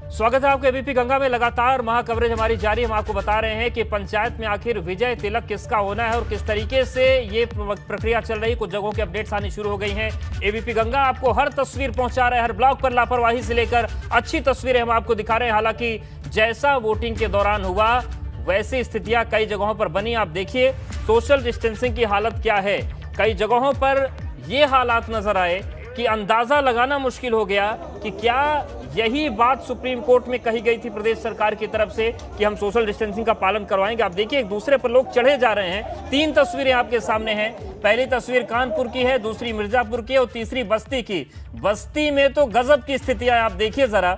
स्वागत है आपके एबीपी गंगा में। लगातार महा कवरेज हमारी जारी। हम आपको बता रहे हैं कि पंचायत में आखिर विजय तिलक किसका होना है और किस तरीके से ये प्रक्रिया चल रही है। कुछ जगहों के अपडेट्स आनी शुरू हो गई हैं। एबीपी गंगा आपको हर तस्वीर पहुंचा रहा है, हर ब्लॉक पर लापरवाही से लेकर अच्छी तस्वीरें हम आपको दिखा रहे हैं। हालांकि जैसा वोटिंग के दौरान हुआ वैसी स्थितियां कई जगहों पर बनी। आप देखिए सोशल डिस्टेंसिंग की हालत क्या है। कई जगहों पर ये हालात नजर आए कि अंदाजा लगाना मुश्किल हो गया कि क्या यही बात सुप्रीम कोर्ट में कही गई थी प्रदेश सरकार की तरफ से कि हम सोशल डिस्टेंसिंग का पालन करवाएंगे। आप देखिए एक दूसरे पर लोग चढ़े जा रहे हैं। 3 तस्वीरें आपके सामने हैं। पहली तस्वीर कानपुर की है, दूसरी मिर्जापुर की और तीसरी बस्ती की। बस्ती में तो गजब की स्थितियां आप देखिए जरा।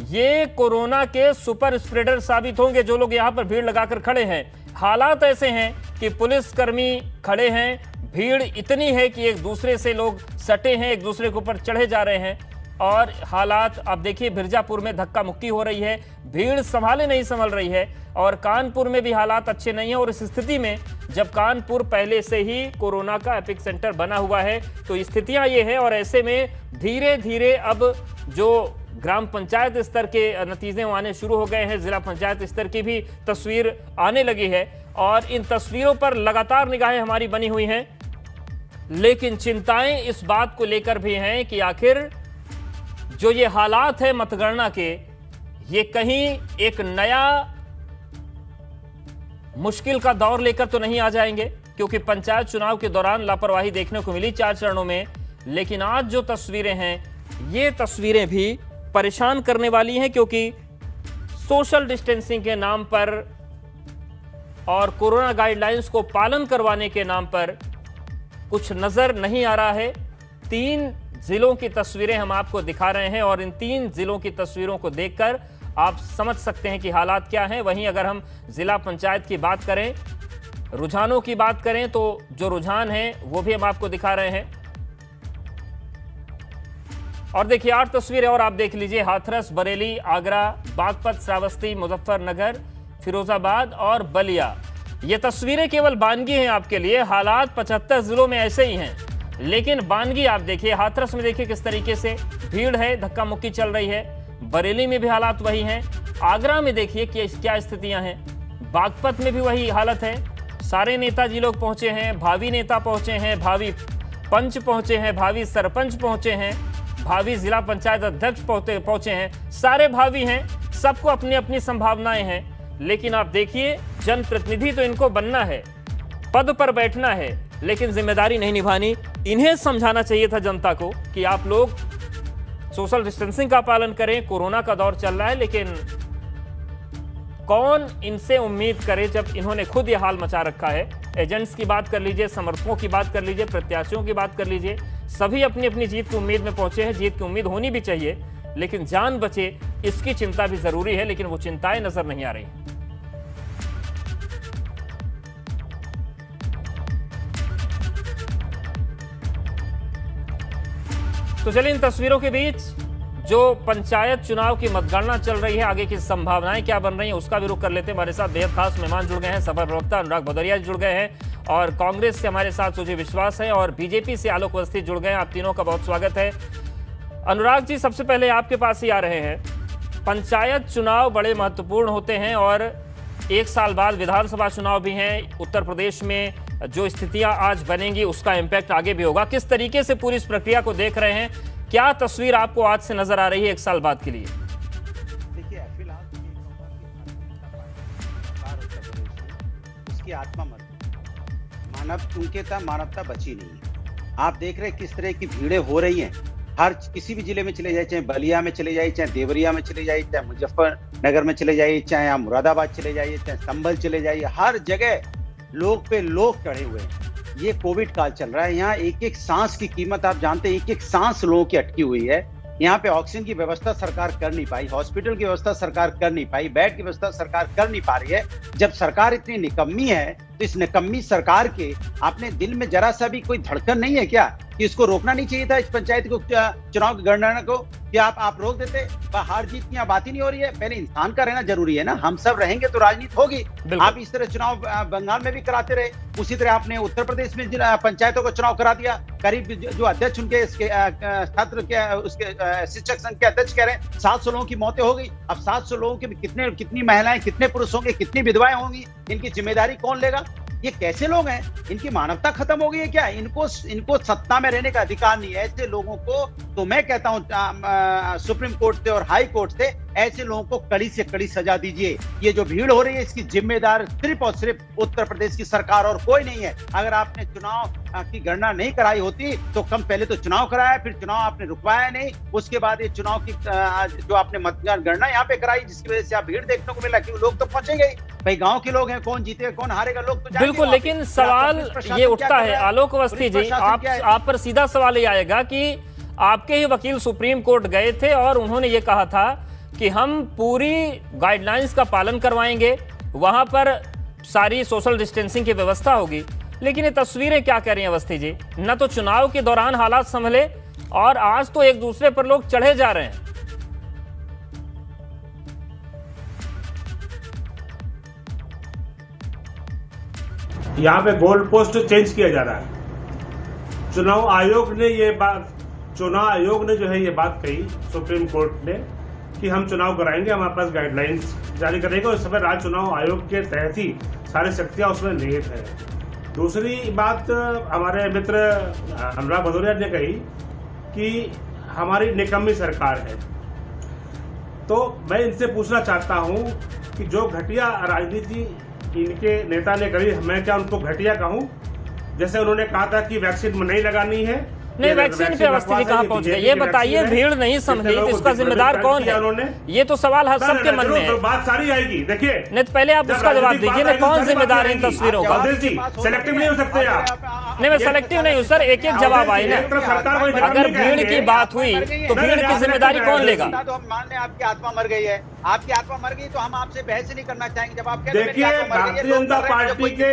ये कोरोना के सुपर स्प्रेडर साबित होंगे जो लोग यहाँ पर भीड़ लगाकर खड़े हैं। हालात ऐसे हैं कि पुलिसकर्मी खड़े हैं, भीड़ इतनी है कि एक दूसरे से लोग सटे हैं, एक दूसरे के ऊपर चढ़े जा रहे हैं। और हालात आप देखिए मिर्जापुर में धक्का मुक्की हो रही है, भीड़ संभाले नहीं संभल रही है। और कानपुर में भी हालात अच्छे नहीं है। और इस स्थिति में जब कानपुर पहले से ही कोरोना का एपिक सेंटर बना हुआ है तो स्थितियां ये है। और ऐसे में धीरे धीरे अब जो ग्राम पंचायत स्तर के नतीजे आने शुरू हो गए हैं, जिला पंचायत स्तर की भी तस्वीर आने लगी है और इन तस्वीरों पर लगातार निगाहें हमारी बनी हुई हैं। लेकिन चिंताएं इस बात को लेकर भी हैं कि आखिर जो ये हालात है मतगणना के, ये कहीं एक नया मुश्किल का दौर लेकर तो नहीं आ जाएंगे, क्योंकि पंचायत चुनाव के दौरान लापरवाही देखने को मिली 4 चरणों में। लेकिन आज जो तस्वीरें हैं ये तस्वीरें भी परेशान करने वाली हैं, क्योंकि सोशल डिस्टेंसिंग के नाम पर और कोरोना गाइडलाइंस को पालन करवाने के नाम पर कुछ नजर नहीं आ रहा है। 3 जिलों की तस्वीरें हम आपको दिखा रहे हैं और इन 3 जिलों की तस्वीरों को देखकर आप समझ सकते हैं कि हालात क्या हैं। वहीं अगर हम जिला पंचायत की बात करें, रुझानों की बात करें, तो जो रुझान है वो भी हम आपको दिखा रहे हैं। और देखिए 8 तस्वीरें और आप देख लीजिए। हाथरस, बरेली, आगरा, बागपत, श्रावस्ती, मुजफ्फरनगर, फिरोजाबाद और बलिया। ये तस्वीरें केवल बानगी हैं आपके लिए। हालात 75 जिलों में ऐसे ही हैं, लेकिन बानगी आप देखिए। हाथरस में देखिए किस तरीके से भीड़ है, धक्का मुक्की चल रही है। बरेली में भी हालात वही हैं। आगरा में देखिए कि क्या स्थितियां हैं। बागपत में भी वही हालत है। सारे नेताजी लोग पहुंचे हैं, भावी नेता पहुंचे हैं, भावी पंच पहुंचे हैं, भावी सरपंच पहुंचे हैं, भावी जिला पंचायत अध्यक्ष पहुंचे हैं। सारे भावी हैं, सबको अपनी अपनी संभावनाएं हैं। लेकिन आप देखिए जनप्रतिनिधि तो इनको बनना है, पद पर बैठना है, लेकिन जिम्मेदारी नहीं निभानी। इन्हें समझाना चाहिए था जनता को कि आप लोग सोशल डिस्टेंसिंग का पालन करें। कोरोना का दौर चल रहा है, लेकिन कौन इनसे उम्मीद करे जब इन्होंने खुद ये हाल मचा रखा है। एजेंट्स की बात कर लीजिए, समर्थकों की बात कर लीजिए, प्रत्याशियों की बात कर लीजिए, सभी अपनी अपनी जीत की उम्मीद में पहुंचे हैं। जीत की उम्मीद होनी भी चाहिए, लेकिन जान बचे इसकी चिंता भी जरूरी है। लेकिन वो चिंताएं नजर नहीं आ रही हैं। तो चलिए इन तस्वीरों के बीच जो पंचायत चुनाव की मतगणना चल रही है, आगे की संभावनाएं क्या बन रही हैं, उसका भी रुख कर लेते हैं। हमारे साथ बेहद खास मेहमान जुड़ गए हैं। सपा प्रवक्ता अनुराग भदौरिया जुड़ गए हैं और कांग्रेस से हमारे साथ सुजीव विश्वास है और बीजेपी से आलोक अवस्थी जुड़ गए हैं। आप तीनों का बहुत स्वागत है। अनुराग जी, सबसे पहले आपके पास ही आ रहे हैं। पंचायत चुनाव बड़े महत्वपूर्ण होते हैं और 1 साल बाद विधानसभा चुनाव भी हैं। उत्तर प्रदेश में जो स्थितियां आज बनेंगी उसका इम्पैक्ट आगे भी होगा। किस तरीके से पूरी इस प्रक्रिया को देख रहे हैं? क्या तस्वीर आपको आज से नजर आ रही है 1 साल बाद के लिए? देखिए फिलहाल उसकी आत्मा मानव उनके था, मानवता बची नहीं है। आप देख रहे हैं किस तरह की भीड़ें हो रही हैं। हर किसी भी जिले में चले जाए, चाहे बलिया में चले जाइए, चाहे देवरिया में चले जाइए, चाहे मुजफ्फरनगर में चले जाइए, चाहे आप मुरादाबाद चले जाइए, चाहे संभल चले जाइए, हर जगह लोग पे लोग चढ़े हुए हैं। ये कोविड काल चल रहा है। यहाँ एक एक सांस की कीमत आप जानते हैं, एक एक सांस लोगों की अटकी हुई है। यहाँ पे ऑक्सीजन की व्यवस्था सरकार कर नहीं पाई, हॉस्पिटल की व्यवस्था सरकार कर नहीं पाई, बेड की व्यवस्था सरकार कर नहीं पा रही है। जब सरकार इतनी निकम्मी है तो इस निकम्मी सरकार के अपने दिल में जरा सा भी कोई धड़कन नहीं है क्या कि इसको रोकना नहीं चाहिए था, इस पंचायत को चुनाव की गणना को, क्या आप रोक देते? हार जीत की बात ही नहीं हो रही है। पहले इंसान का रहना जरूरी है ना, हम सब रहेंगे तो राजनीति होगी। आप इस तरह चुनाव बंगाल में भी कराते रहे, उसी तरह आपने उत्तर प्रदेश में पंचायतों का चुनाव करा दिया। करीब जो अध्यक्ष उनके छात्र के उसके शिक्षक संघ के अध्यक्ष कह रहे हैं 700 लोगों की मौतें हो गई। अब 700 लोगों के कितनी महिलाएं, कितने पुरुष होंगे, कितनी विधवाएं होंगी, इनकी जिम्मेदारी कौन लेगा? ये कैसे लोग हैं? इनकी मानवता खत्म हो गई है क्या? इनको सत्ता में रहने का अधिकार नहीं है। ऐसे लोगों को तो मैं कहता हूं सुप्रीम कोर्ट से और हाई कोर्ट से ऐसे लोगों को कड़ी से कड़ी सजा दीजिए। ये जो भीड़ हो रही है इसकी जिम्मेदार सिर्फ और सिर्फ उत्तर प्रदेश की सरकार और कोई नहीं है। अगर आपने चुनाव की गणना नहीं कराई होती तो कम पहले तो चुनाव कराया, फिर चुनाव आपने रुकवाया नहीं, उसके बाद ये चुनाव की जो आपने मतदान गणना यहाँ पे कराई जिसकी वजह से आप भीड़ देखने को मिला, क्योंकि लोग तो पहुंचेंगे ही। भाई गांव के लोग हैं, कौन जीतेगा कौन हारेगा, लोग तो बिल्कुल। लेकिन सवाल ये उठता है आलोक अवस्थी जी, आप पर सीधा सवाल ये आएगा कि आपके ही वकील सुप्रीम कोर्ट गए थे और उन्होंने ये कहा था कि हम पूरी गाइडलाइंस का पालन करवाएंगे, वहां पर सारी सोशल डिस्टेंसिंग की व्यवस्था होगी। लेकिन ये तस्वीरें क्या कह रही हैं अवस्थी जी? न तो चुनाव के दौरान हालात संभले और आज तो एक दूसरे पर लोग चढ़े जा रहे हैं। यहाँ पे गोल पोस्ट चेंज किया जा रहा है। चुनाव आयोग ने जो है ये बात कही सुप्रीम कोर्ट ने कि हम चुनाव कराएंगे, हमारे पास गाइडलाइंस जारी करेंगे और इस समय राज्य चुनाव आयोग के तहत ही सारी शक्तियां उसमें निहित है। दूसरी बात हमारे मित्र अनुराग भदौरिया ने कही कि हमारी निकम्मी सरकार है। तो मैं इनसे पूछना चाहता हूं कि जो घटिया राजनीति इनके नेता ने करी, मैं क्या उनको घटिया कहूं? जैसे उन्होंने कहा था कि वैक्सीन नहीं लगानी है, नहीं वैक्सीन पे अवस्थी कहाँ पहुंच गए? ये बताइए, भीड़ नहीं संभली तो इसका जिम्मेदार कौन है? ये तो सवाल सबके मन में है। बात सारी आएगी। देखिए नहीं तो पहले आप उसका जवाब दीजिए ना, कौन जिम्मेदार है इन तस्वीरों का? सेलेक्टिव नहीं हो सकते आप। नहीं मैं सेलेक्टिव नहीं हूँ सर, एक एक जवाब आए ना। अगर भीड़ की बात हुई तो भीड़ की जिम्मेदारी कौन लेगा? तो हम मान लें आपकी आत्मा मर गई है, आपकी आत्मा मर गई तो हम आपसे बहस नहीं करना चाहेंगे। जब आप देखिए भारतीय जनता पार्टी के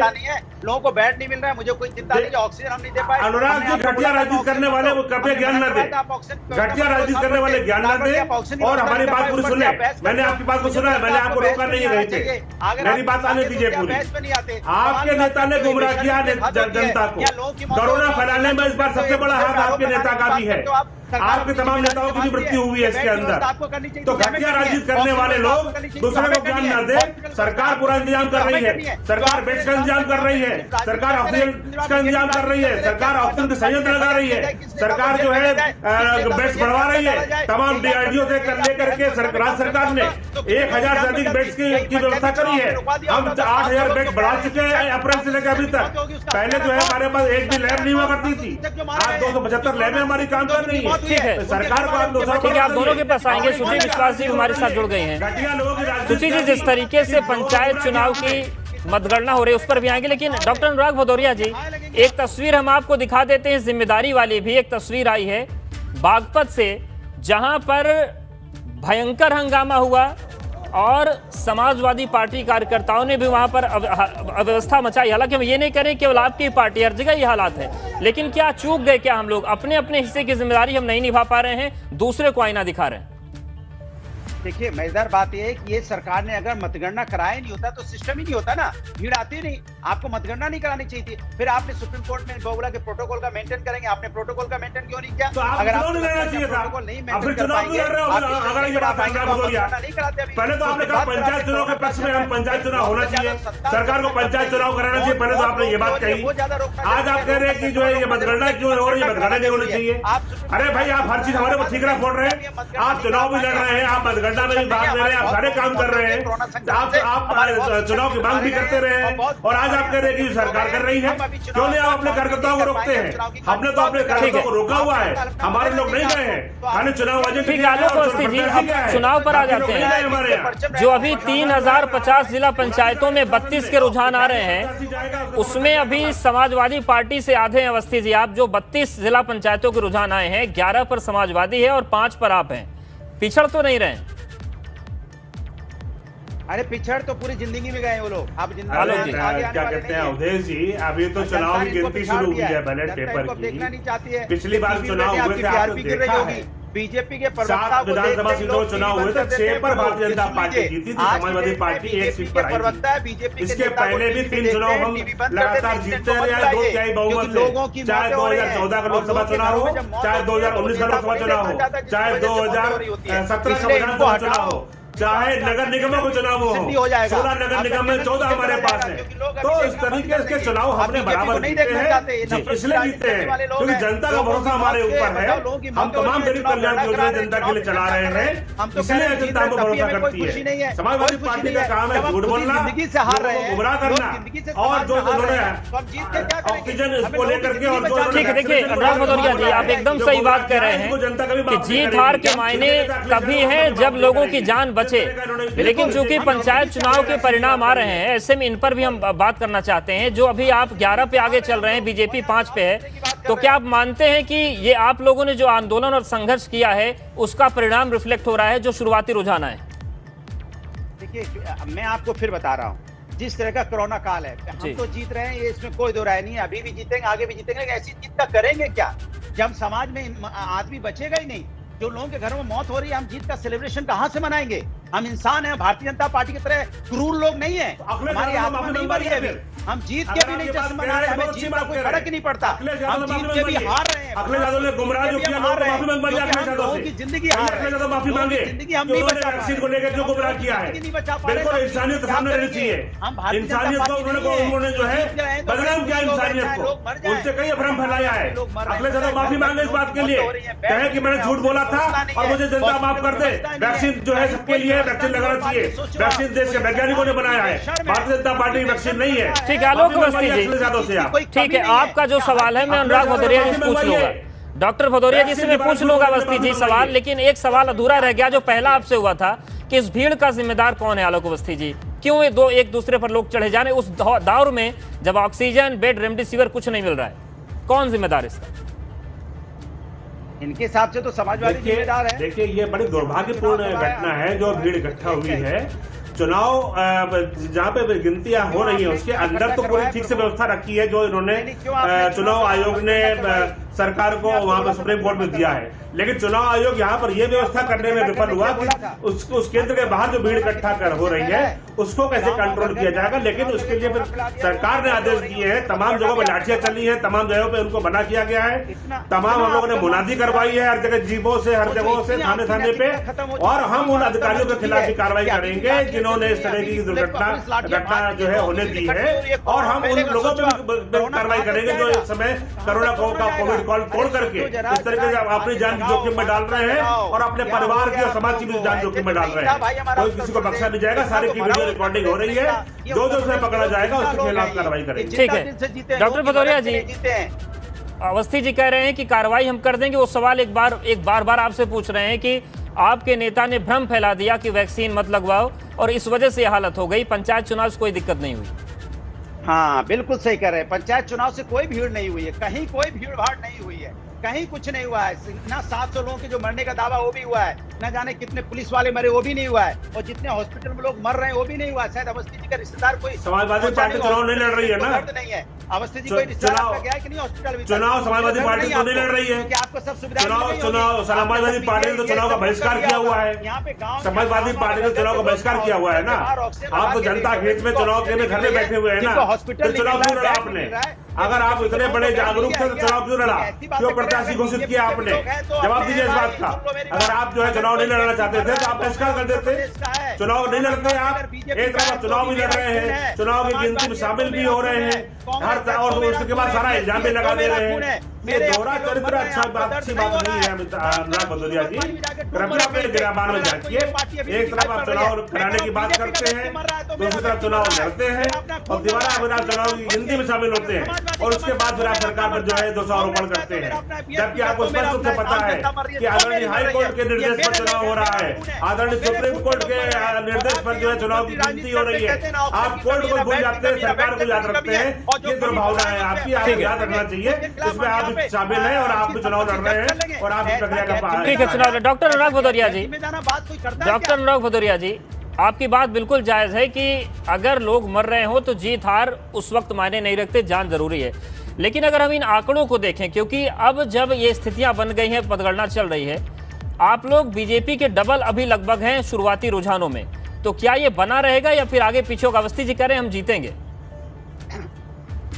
लोगों को बेड नहीं मिल रहा है, मुझे कोई चिंता नहीं, ऑक्सीजन हम नहीं दे पाए। अनुराग जी घटिया राजनीति करने वाले वो कभी ज्ञान न दे, घटिया राजनीति करने वाले ज्ञान न दे और हमारी बात पूरी सुने। मैंने आपकी बात को सुना है, मैंने आपको रोका नहीं है, मेरी बात आने दीजिए पूरी। आपके नेता ने गुमराह किया जनता को, कोरोना फैलाने में इस बार सबसे बड़ा हाथ आपके नेता का भी है। आपके तमाम नेताओं की भी मृत्यु हुई है इसके अंदर। तो घटिया राजनीति करने वाले लोग दूसरे को ज्ञान न दे। सरकार पूरा इंतजाम कर रही है, सरकार बेड्स का इंतजाम कर रही है, सरकार ऑक्सीजन का इंतजाम कर रही है, सरकार ऑक्सीजन के संयंत्र लगा रही है, सरकार जो है बेड्स बढ़वा रही है। तमाम डीआरडीओ से लेकर के राज्य सरकार ने 1000 से अधिक बेड्स की व्यवस्था करी है। हम 8000 बेड बढ़ा चुके हैं अप्रैल से लेकर अभी तक। पहले जो है हमारे पास एक भी लैब नहीं हुआ करती थी, आज 275 लैबें हमारी काम कर रही है। ठीक है सरकार को ठीक है, आप दोनों के पास आएंगे। सुची विश्वास जी हमारे साथ जुड़ गए हैं। सुची जी, जिस तरीके से पंचायत चुनाव की मतगणना हो रही है उस पर भी आएंगे, लेकिन डॉक्टर अनुराग भदौरिया जी एक तस्वीर हम आपको दिखा देते हैं, जिम्मेदारी वाली भी एक तस्वीर आई है बागपत से, जहां पर भयंकर हंगामा हुआ और समाजवादी पार्टी कार्यकर्ताओं ने भी वहां पर अव्यवस्था मचाई। हालांकि हम ये नहीं करें केवल आपकी पार्टी, हर जगह ये हालात है, लेकिन क्या चूक गए क्या हम लोग? अपने अपने हिस्से की जिम्मेदारी हम नहीं निभा पा रहे हैं, दूसरे को आईना दिखा रहे हैं। देखिए मजेदार बात यह है कि ये सरकार ने अगर मतगणना कराया नहीं होता तो सिस्टम ही नहीं होता ना, भीड़ आती नहीं। आपको मतगणना नहीं करानी चाहिए थी, फिर आपने सुप्रीम कोर्ट में बोला कि प्रोटोकॉल का मेंटेन करेंगे, आपने प्रोटोकॉल का मेंटेन क्यों नहीं किया? तो अगर आप प्रोटोकॉल नहीं मेंटेन कर पाएंगे, पहले तो आपने कहा पंचायत चुनाव के पक्ष में हम पंचायत चुनाव होना चाहिए, सरकार को पंचायत चुनाव कराना चाहिए, पहले तो आपने ये बात कही। आज आप कह रहे हैं कि जो है ये मतगणना क्यों हो रही है, मतगणना नहीं होनी चाहिए। अरे भाई आप हर चीज हमारे को ठीकरा फोड़ रहे हैं, आप चुनाव भी लड़ रहे हैं, आप मतगणना में भी भाग ले रहे हैं, आप सारे काम कर रहे हैं, आप चुनाव की मांग भी करते रहे हैं और आज आप कह रहे हैं कि सरकार कर रही है। क्यों नहीं आप अपने कार्यकर्ताओं को रोकते हैं? हमने तो अपने कार्यकर्ताओं को रोका हुआ है, हमारे लोग नहीं गए हैं, खाली चुनाव चुनाव पर आ जाते हैं। जो अभी 3050 जिला पंचायतों में 32 के रुझान आ रहे हैं, उसमें अभी समाजवादी पार्टी से आधे हैं। अवस्थी जी, आप जो 32 जिला पंचायतों के रुझान आए हैं, 11 पर समाजवादी है और 5 पर आप हैं, पिछड़ तो नहीं रहे? अरे पिछड़ तो पूरी जिंदगी में गए वो लोग। आप क्या कहते हैं अवधेश जी, अभी तो चुनाव की गिनती शुरू हुई है बैलेट पेपर की। देखना नहीं चाहती है। पिछली बार चुनाव हुए थे, आपने देखा है बीजेपी के प्रवक्ता को विधानसभा सीटों चुनाव हुए थे, 6 पर भारतीय जनता पार्टी जीती थी, समाजवादी पार्टी 1 सीट पर आई थी। इसके पहले भी 3 चुनाव हम लगातार जीतते रहे हैं 2 तिहाई बहुमत से, चाहे 2014 का लोकसभा चुनाव हो, चाहे 2019 का लोकसभा चुनाव हो, चाहे 2017 का विधानसभा चुनाव हो, चाहे नगर निगमों को चुनाव हो, 16 नगर निगम में 14 हमारे पास है। तो इस तरीके के चुनाव हमने बराबर जीते हैं, इसलिए जीते हैं क्योंकि जनता का भरोसा हमारे ऊपर है। हम तमाम गरीब कल्याण योजना जनता के लिए चला रहे हैं, इसलिए जनता हमको भरोसा करती है। समाजवादी पार्टी का काम है झूठ बोलना, गुमराह करना, और जो उन्होंने ऑक्सीजन इसको लेकर के और जो ठीक है। देखिए अनुराग भदौरिया जी, आप एकदम सही बात कह रहे हैं कि जीत हार के मायने तभी है जब लोगों की जान बचे, लेकिन चूंकि पंचायत चुनाव के परिणाम आ रहे हैं, ऐसे में इन पर भी हम बात करना चाहते हैं। जो अभी आप 11 पे आगे चल रहे हैं, बीजेपी 5 पे है, तो क्या आप मानते हैं कि ये आप लोगों ने जो आंदोलन और संघर्ष किया है उसका परिणाम रिफ्लेक्ट हो रहा है, जो शुरुआती रुझान है? देखिए मैं आपको फिर बता रहा हूँ, जिस तरह का कोरोना काल है, हम तो जीत रहे हैं, ये इसमें कोई दो राय नहीं है। अभी भी जीतेंगे, आगे भी जीतेंगे, ऐसी जीत का करेंगे क्या जब समाज में आदमी बचेगा ही नहीं। जो लोगों के घरों में मौत हो रही है, हम जीत का सेलिब्रेशन कहां से मनाएंगे? हम इंसान हैं, भारतीय जनता पार्टी की तरह क्रूर लोग नहीं है, हमारी आत्मा नहीं मरी है। हम जीत के भी नहीं जश्न मना रहे, हमें जीत का कोई फर्क ही नहीं पड़ता। हम जीत के भी हार रहे हैं, अखिलेश यादव ने गुमराह जो किया, लोगों की जिंदगी हार रहे हैं, माफी मांगे, जिंदगी हम नहीं बचा वैक्सीन को लेकर जो गुमराह किया है, बिल्कुल इंसानियत सामने रहनी चाहिए। इंसानियत को उन्होंने जो है बदनाम किया, इंसानियत को उनसे कई अभ्रम फैलाया है। अखिलेश यादव माफी मांगे इस बात के लिए, कहे कि मैंने झूठ बोला था और मुझे जनता माफ कर दे। वैक्सीन जो है सबके लिए, वैक्सीन लगाना चाहिए। वैक्सीन देश के वैज्ञानिकों ने बनाया है, भारतीय जनता पार्टी वैक्सीन नहीं है। ठीक है आलोक अवस्थी जी, ठीक है, आपका जो सवाल है मैं अनुराग भदौरिया जी से पूछ लूंगा, डॉक्टर भदौरिया जी से मैं पूछ लूंगा अवस्थी जी सवाल, लेकिन एक सवाल अधूरा रह गया जो पहला आपसे हुआ था कि इस भीड़ का जिम्मेदार कौन है? आलोक अवस्थी जी, क्यों ये एक दूसरे पर लोग चढ़े जाने उस दौर में जब ऑक्सीजन, बेड, रेमडेसिविर कुछ नहीं मिल रहा है, कौन जिम्मेदार इसका? इनके हिसाब से तो समाजवादी जिम्मेदार है। देखिए ये बड़ी दुर्भाग्यपूर्ण घटना है जो भीड़ इकट्ठा हुई है। चुनाव जहाँ पे गिनतियां हो रही है उसके अंदर तो पूरी ठीक से व्यवस्था रखी है जो इन्होंने चुनाव आयोग ने सरकार को वहां पर सुप्रीम कोर्ट में दिया है, लेकिन चुनाव आयोग यहाँ पर यह व्यवस्था करने में विफल हुआ कि उस केंद्र के बाहर जो भीड़ इकट्ठा कर हो रही है उसको कैसे कंट्रोल किया जाएगा। लेकिन उसके लिए फिर सरकार ने आदेश दिए हैं, तमाम जगहों पर लाठियां चली है, तमाम जगहों पे उनको मना किया गया है, तमाम हम लोगों ने मुनादी करवाई है हर जगह, जीवों से, हर जगहों से, थाने थाने पे, और हम उन अधिकारियों के खिलाफ भी कार्रवाई करेंगे जिन्होंने इस तरह की घटना जो है होने दी है, और हम उन लोगों पर कार्रवाई करेंगे जो इस समय कोरोना कोविड कॉल तोड़ करके इस तरीके से अपनी जान की जोखिम में डाल रहे हैं और अपने परिवार की और समाज की भी जान जोखिम में डाल रहे हैं। कोई किसी को बख्शा नहीं जाएगा, सारी की वीडियो रिकॉर्डिंग हो रही है, जो उसे पकड़ा जाएगा उसके खिलाफ कार्रवाई करेंगे। ठीक है डॉक्टर भदौरिया जी, अवस्थी जी कह रहे हैं कि कार्रवाई हम कर देंगे। वो सवाल एक बार आपसे पूछ रहे हैं कि आपके नेता ने भ्रम फैला दिया कि वैक्सीन मत लगवाओ और इस वजह से हालत हो गई, पंचायत चुनाव से कोई दिक्कत नहीं हुई। हाँ बिल्कुल सही कह रहे हैं, पंचायत चुनाव से कोई भीड़ नहीं हुई है, कहीं कोई भीड़ भाड़ नहीं हुई है, कहीं कुछ नहीं हुआ है। ना 700 लोगों के जो मरने का दावा वो भी हुआ है, न जाने कितने पुलिस वाले मरे वो भी नहीं हुआ है, और जितने हॉस्पिटल में लोग मर रहे हैं वो भी नहीं हुआ है। शायद अवस्थी जी का रिश्तेदार कोई समाजवादी पार्टी चुनाव नहीं लड़ रही है ना, नहीं है अवस्थी जी कोई रिश्तेदार गया कि नहीं हॉस्पिटल? चुनाव समाजवादी पार्टी तो नहीं लड़ रही है, आपको सब सुविधा चुनाव समाजवादी पार्टी ने तो चुनाव का बहिष्कार किया हुआ है, यहाँ पे गाँव समाजवादी पार्टी ने चुनाव का बहिष्कार किया हुआ है ना। आप तो जनता हित में चुनाव के घर में बैठे हुए हैं ना, तो चुनाव क्यों लड़ा आपने? अगर आप इतने बड़े जागरूक थे तो चुनाव क्यों लड़ा, क्यों प्रत्याशी घोषित किया आपने? जवाब दीजिए इस बात का। अगर आप जो है चुनाव नहीं लड़ना चाहते थे तो आप बहिष्कार कर देते, चुनाव नहीं लड़ते आप। एक तरफ चुनाव भी लड़ रहे हैं, चुनाव की गिनती में शामिल भी हो रहे हैं, हर और उसके बाद सारा इल्जाम भी लगा दे रहे हैं। ये दोहरा चरित्र अच्छी बात नहीं है अनुराग भदौरिया जी, कृपया अपने गिराबान में झांकिए। एक तरफ आप चुनाव कराने की बात करते हैं, दूसरी तरफ चुनाव लड़ते हैं और दोबारा चुनाव की गिनती में शामिल होते हैं, और उसके बाद फिर आप सरकार पर जो है दोषारोपण करते हैं, जबकि आपको स्पष्ट रूप से पता है कि आदरणीय हाई कोर्ट के निर्देश पर चुनाव हो रहा है, आदरणीय सुप्रीम कोर्ट के निर्देश पर जो है चुनाव की गिनती हो रही है। आप कोर्ट को भूल जाते हैं, सरकार को याद रखते हैं, ये दुर्भावना है आपकी, आपको याद रखना चाहिए। इसमें आप शामिल हैं और आप भी चुनाव लड़ रहे हैं और आप इस प्रक्रिया का ठीक है चुनाव। डॉक्टर अनुराग भदौरिया जी, डॉक्टर अनुराग भदौरिया जी, आपकी बात बिल्कुल जायज है कि अगर लोग मर रहे हो तो जीत हार उस वक्त मायने नहीं रखते, जान जरूरी है। लेकिन अगर हम इन आंकड़ों को देखें, क्योंकि अब जब ये स्थितियां बन गई हैं, मतगणना चल रही है, आप लोग बीजेपी के डबल अभी लगभग हैं शुरुआती रुझानों में, तो क्या ये बना रहेगा या फिर आगे पीछे होगा? अवस्थी जी कह रहे हैं हम जीतेंगे।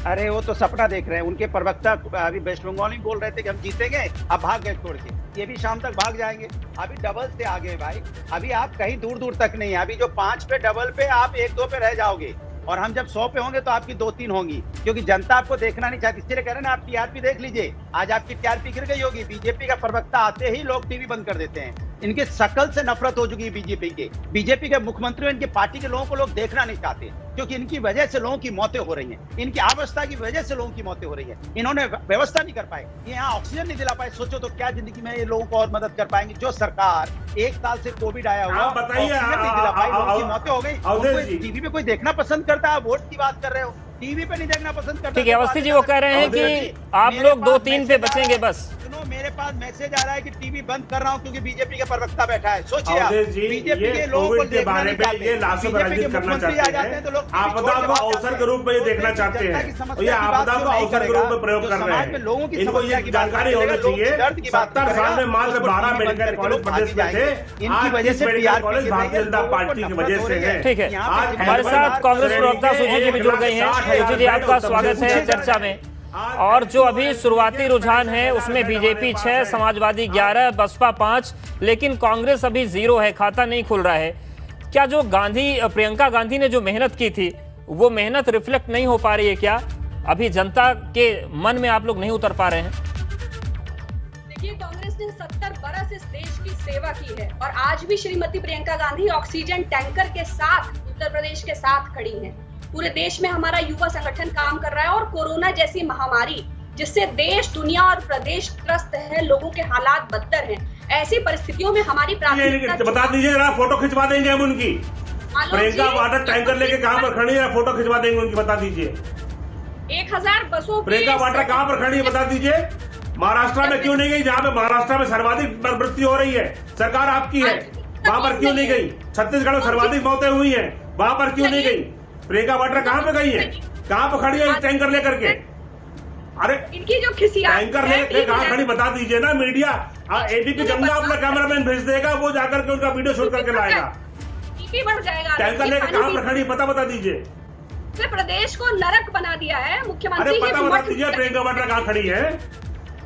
अरे वो तो सपना देख रहे हैं। उनके प्रवक्ता अभी वेस्ट बंगाल में बोल रहे थे कि हम जीतेंगे, अब भाग गए छोड़ के। ये भी शाम तक भाग जाएंगे। अभी डबल से आगे है भाई, अभी आप कहीं दूर दूर तक नहीं है। अभी जो 5 पे डबल पे आप 1-2 पे रह जाओगे, और हम जब 100 पे होंगे तो आपकी 2-3 होंगी, क्योंकि जनता आपको देखना नहीं चाहती। इसलिए कह रहे हैं ना, आप टीआरपी देख लीजिए, आज आपकी टीआरपी गिर गई होगी। बीजेपी का प्रवक्ता आते ही लोग टीवी बंद कर देते हैं। इनके शकल से नफरत हो चुकी है बीजेपी के मुख्यमंत्री, इनके पार्टी के लोगों को लोग देखना नहीं चाहते, क्योंकि इनकी वजह से लोगों की मौतें हो रही हैं। इनकी अवस्था की वजह से लोगों की मौतें हो रही हैं। इन्होंने व्यवस्था नहीं कर पाए, यहाँ ऑक्सीजन नहीं दिला पाए। सोचो तो क्या जिंदगी में ये लोगों को और मदद कर पाएंगे? जो सरकार 1 साल से कोविड आया हुआ, बताइए, ऑक्सीजन नहीं दिला पाई, लोगों की मौतें हो गई। टीवी पे कोई देखना पसंद करता है? वोट की बात कर रहे हो, टीवी पे नहीं देखना पसंद करता। ठीक है, अवस्थी जी वो कह रहे हैं कि आप लोग 2-3 पे बचेंगे बस। सुनो, मेरे पास मैसेज आ रहा है कि टीवी बंद कर रहा हूं क्योंकि बीजेपी का प्रवक्ता बैठा है। सोचिए आप, बीजेपी के लोगों को के बारे में ये लाशों पर राजनीति करना चाहते हैं, आपदा को अवसर के रूप में ये देखना चाहते हैं, ये आपदा को अवसर के रूप में प्रयोग कर रहे हैं। इनको ये जानकारी होनी चाहिए, 70 साल में मात्र 12 मेडिकल कॉलेज प्रदेश में थे, इनकी वजह से medical college Bharatiya Janata party की वजह से है। ठीक है, हमारे साथ कांग्रेस प्रवक्ता सुजी जी भी जुड़ गई हैं। सुजी जी, आपका स्वागत है चर्चा में। और जो अभी शुरुआती रुझान है उसमें बीजेपी 6, समाजवादी 11, बसपा 5, लेकिन कांग्रेस अभी 0 है, खाता नहीं खुल रहा है। क्या जो प्रियंका गांधी ने जो मेहनत की थी वो मेहनत रिफ्लेक्ट नहीं हो पा रही है? क्या अभी जनता के मन में आप लोग नहीं उतर पा रहे हैं? देखिए, कांग्रेस ने 70 बरस इस देश की सेवा की है और आज भी श्रीमती प्रियंका गांधी ऑक्सीजन टैंकर के साथ उत्तर प्रदेश के साथ खड़ी हैं। पूरे देश में हमारा युवा संगठन काम कर रहा है और कोरोना जैसी महामारी जिससे देश, दुनिया और प्रदेश त्रस्त है, लोगों के हालात बदतर हैं। ऐसी परिस्थितियों में हमारी प्राथमिकता, बता दीजिए जरा, फोटो खिंचवा देंगे हम उनकी। प्रियंका वाटर टैंकर लेके कहाँ पर खड़ी है? फोटो खिंचवा देंगे उनकी, बता दीजिए। 1000 बसों, प्रियंका वाटर कहाँ पर खड़ी है बता दीजिए। महाराष्ट्र में क्यों नहीं गई, जहाँ पे महाराष्ट्र में सर्वाधिक मृत्यु हो रही है, सरकार आपकी है, वहाँ पर क्यों नहीं गई? छत्तीसगढ़ में सर्वाधिक मौतें हुई है, वहाँ पर क्यों नहीं गई? प्रियंका वाड्रा कहाँ पे गई है? कहाँ पे खड़ी है टैंकर लेकर के? अरे इनकी जो खिसियात टैंकर लेकर कहाँ खड़ी बता दीजिए ना। मीडिया एबीपी गंगा अपना कैमरामैन भेज देगा, वो जाकर के उनका वीडियो शूट करके लाएगा। बढ़ जाएगा। टैंकर लेकर कहाँ पर खड़ी बता दीजिए। प्रदेश को नरक बना दिया है मुख्यमंत्री। अरे बता दीजिए प्रियंका वाड्रा कहाँ खड़ी है?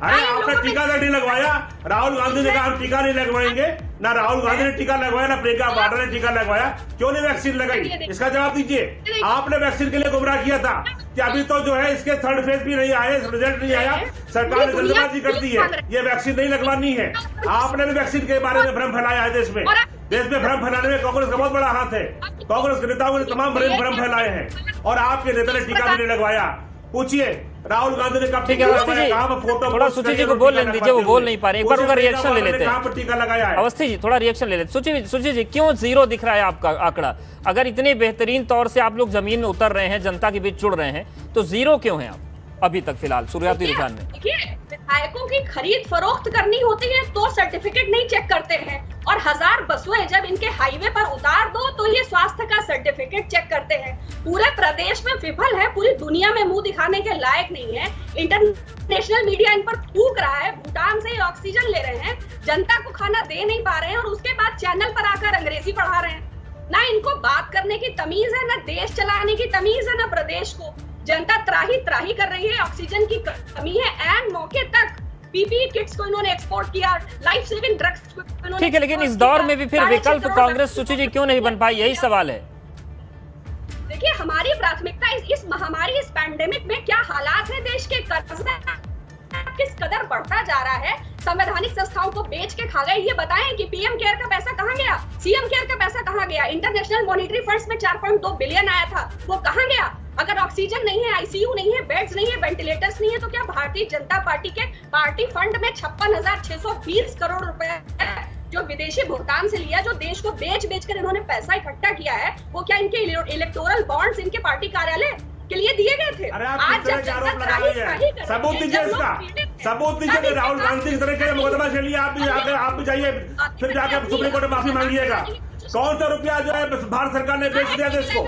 अरे आपने टीका नहीं लगवाया। राहुल गांधी ने कहा हम टीका नहीं लगवाएंगे, ना राहुल गांधी ने टीका लगवाया ना प्रियंका वाड्रा ने टीका लगवाया। क्यों नहीं वैक्सीन लगाई? इसका जवाब दीजिए। आपने वैक्सीन के लिए गुमराह किया था कि अभी तो जो है इसके 3rd फेज भी नहीं आए, रिजल्ट नहीं आया, सरकार ने जल्दबाजी कर दी है, ये वैक्सीन नहीं लगवानी है। आपने भी वैक्सीन के बारे में भ्रम फैलाया है देश में। देश में भ्रम फैलाने में कांग्रेस का बहुत बड़ा हाथ है। कांग्रेस के नेताओं ने तमाम भ्रम फैलाए हैं और आपके नेता ने टीका भी नहीं लगवाया। पूछिए राहुल गांधी ने कब टीका लगाया? थोड़ा सुची जी को बोल लेने दीजिए, वो बोल नहीं पा रहे। एक बार उनका रिएक्शन ले लेते हैं। टीका लगाया है अवस्थी जी, थोड़ा रिएक्शन ले लेते। सुची जी, क्यों 0 दिख रहा है आपका आंकड़ा? अगर इतने बेहतरीन तौर से आप लोग जमीन में उतर रहे हैं, जनता के बीच जुड़ रहे हैं, तो 0 क्यों है आप अभी तक फिलहाल शुरुआती रुझान में? देखिए, विधायकों की खरीद फरोख्त करनी होती है तो सर्टिफिकेट नहीं चेक करते हैं, और 1000 बसों जब इनके हाईवे पर उतार दो तो ये स्वास्थ्य का सर्टिफिकेट चेक करते हैं। पूरे प्रदेश में विफल है, पूरी दुनिया में मुंह दिखाने के लायक नहीं है। इंटरनेशनल मीडिया इन पर थूक रहा है, भूटान से ऑक्सीजन ले रहे हैं, जनता को खाना दे नहीं पा रहे हैं, और उसके बाद चैनल पर आकर अंग्रेजी पढ़ा रहे हैं। ना इनको बात करने की तमीज है, ना देश चलाने की तमीज है, ना प्रदेश को। जनता त्राही कर रही है, ऑक्सीजन की कमी है, एंड मौके तक पीपीई किट्स को इन्होंने एक्सपोर्ट किया, लाइफ सेविंग ड्रग्स को इन्होंने। ठीक है, लेकिन इस दौर में भी फिर विकल्प कांग्रेस सुची जी क्यों नहीं बन पाई? यही सवाल है। देखिए, हमारी प्राथमिकता इस महामारी, इस पैंडेमिक में क्या हालात है देश के, कर्जा किस कदर बढ़ता जा रहा है, संवैधानिक संस्थाओं को बेच के खा गए, ये बताएं कि पीएम केयर का पैसा कहां गया, सीएम केयर का पैसा कहां गया, इंटरनेशनल मॉनेटरी फंड्स में 4.2 बिलियन आया था, वो कहां गया? अगर ऑक्सीजन नहीं है, आईसीयू नहीं है, बेड्स नहीं है, वेंटिलेटर्स नहीं है, तो क्या भारतीय जनता पार्टी के पार्टी फंड में 56,620 करोड़ रुपए जो विदेशी भुगतान से लिया, जो देश को बेच कर इन्होंने पैसा इकट्ठा किया है, वो क्या इनके इलेक्टोरल बॉन्ड्स इनके पार्टी कार्यालय के लिए दिए गए थे? आज जब सबूत दीजिए, इसका सबूत दीजिए। राहुल गांधी की तरह के मुकदमा के लिए आप भी जाइए, फिर जाकर सुप्रीम कोर्ट में माफी मांगिएगा। कौन सा रुपया जो है भारत सरकार ने बेच दिया देश को?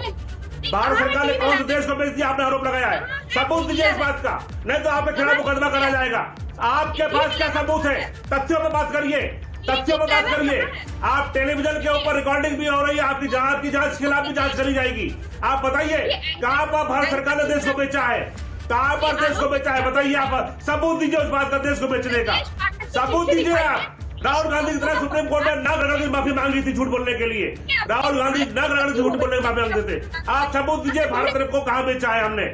भारत सरकार ने कौन से देश को बेच दिया? आपने आरोप लगाया है, सबूत दीजिए इस बात का, नहीं तो आप पे खिलाफ मुकदमा करा जाएगा। आपके पास क्या सबूत है? तथ्यों पर बात करिए। तथ्यों पर बात करिए। आप टेलीविजन के ऊपर रिकॉर्डिंग भी हो रही है, आपकी जांच के खिलाफ भी जांच करी जाएगी। आप बताइए कहां पर भारत सरकार ने देश को बेचा है, कहां पर देश को बेचा है, बताइए। आप सबूत दीजिए उस बात का, देश को बेचने का सबूत दीजिए। आप राहुल गांधी की तरह सुप्रीम कोर्ट में नाक रगड़ने की माफी मांगी थी झूठ बोलने के लिए। राहुल गांधी नाक रगड़ने से झूठ बोलने की माफी मांगते थे। आप सबूत दीजिए, भारत को कहां बेचा है हमने,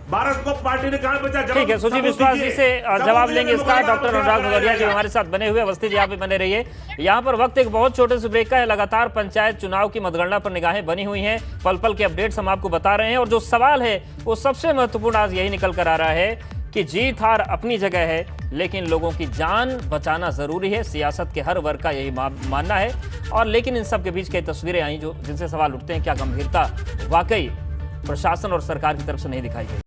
भारत को पार्टी ने कहां बेचा। ठीक है, सुजीत विश्वास जी से जवाब लेंगे इसका। डॉक्टर अनुराग भदौरिया जी हमारे साथ बने हुए, अवस्थी जी यहाँ पे बने रहिए। यहाँ पर वक्त एक बहुत छोटे से ब्रेक का है। लगातार पंचायत चुनाव की मतगणना पर निगाहें बनी हुई हैं, पल पल के अपडेट्स हम आपको बता रहे हैं। और जो सवाल है वो सबसे महत्वपूर्ण आज यही निकल कर आ रहा है कि जीत हार अपनी जगह है, लेकिन लोगों की जान बचाना जरूरी है। सियासत के हर वर्ग का यही मानना है। और लेकिन इन सब के बीच कई तस्वीरें आई जो जिनसे सवाल उठते हैं, क्या गंभीरता वाकई प्रशासन और सरकार की तरफ से नहीं दिखाई गई।